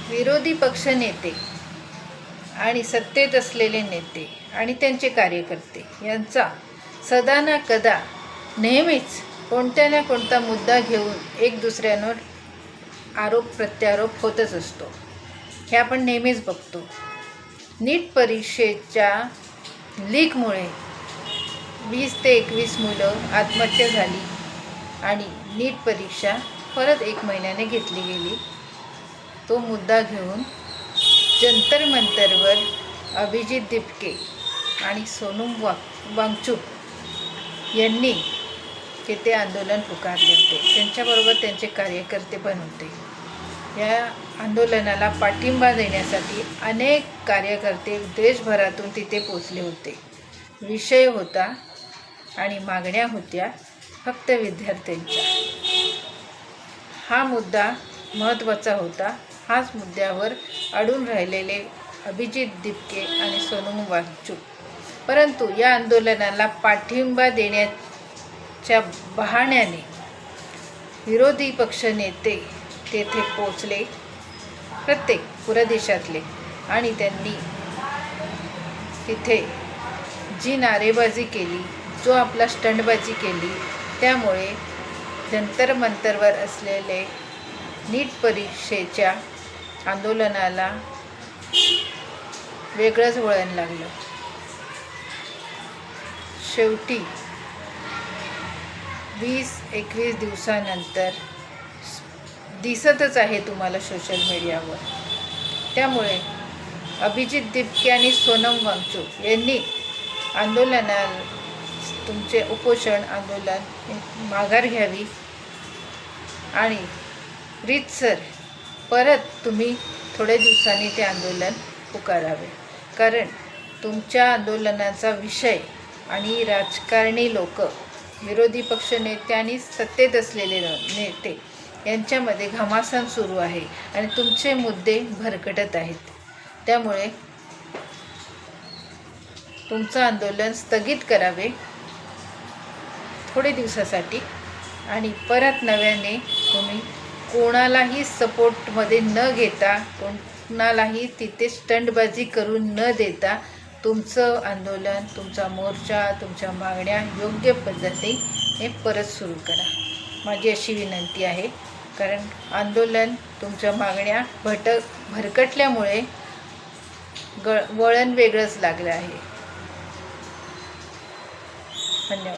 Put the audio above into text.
विरोधी पक्षनेते आणि सत्तेत असलेले नेते आणि त्यांचे कार्यकर्ते यांचा सदा ना कदा नेहमीच कोणत्या ना कोणता मुद्दा घेऊन एक दुसऱ्यांवर आरोप प्रत्यारोप होतच असतो. हे आपण नेहमीच बघतो. नीट परीक्षेच्या लीकमुळे 20 ते 21 मुलं आत्महत्या झाली आणि नीट परीक्षा परत 1 महिन्याने घेतली गेली. तो मुद्दा घेऊन जंतर मंतरवर अभिजित दिपके आणि सोनम वांगचुक यांनी तिथे आंदोलन पुकारले होते. त्यांच्याबरोबर त्यांचे कार्यकर्ते पण होते. या आंदोलनाला पाठिंबा देण्यासाठी अनेक कार्यकर्ते देशभरातून तिथे पोचले होते. विषय होता आणि मागण्या होत्या फक्त विद्यार्थ्यांच्या. हा मुद्दा महत्त्वाचा होता. हाच मुद्द्यावर अडून राहिलेले अभिजित दिपके आणि सोनम वांगचुक. परंतु या आंदोलनाला पाठिंबा देण्याच्या बहाण्याने विरोधी पक्षनेते तेथे पोचले, प्रत्येक पुऱ्या देशातले, आणि त्यांनी तिथे जी नारेबाजी केली, जो आपला स्टंटबाजी केली, त्यामुळे जंतर मंतरवर असलेले नीट परीक्षेच्या आंदोलनाला वेगळंच वळण लागलं. शेवटी 20-21 दिवसानंतर दिसतच आहे तुम्हाला सोशल मीडियावर. त्यामुळे अभिजित दिपके आणि सोनम वांगचुक यांनी तुमचे उपोषण आंदोलन माघार घ्यावी आणि रीतसर परत तुम्ही थोड्या दिवसांनी ते आंदोलन पुकारावे. कारण तुमच्या आंदोलनाचा विषय आणि राजकारणी लोक, विरोधी पक्षनेते आणि सत्तेत असलेले नेते यांच्यामध्ये घमासान सुरू आहे आणि तुमचे मुद्दे भरकटत आहेत. त्यामुळे तुमचं आंदोलन स्थगित करावे थोडे दिवसासाठी आणि परत नव्याने तुम्ही कोणालाही सपोर्टमध्ये न घेता, कोणालाही तिथे स्टंटबाजी करून न देता तुमचं आंदोलन, तुमचा मोर्चा, तुमच्या मागण्या योग्य पद्धतीने परत सुरू करा. माझी अशी विनंती आहे. कारण आंदोलन, तुमच्या मागण्या भरकटल्यामुळे वळण वेगळंच लागलं आहे. धन्यवाद.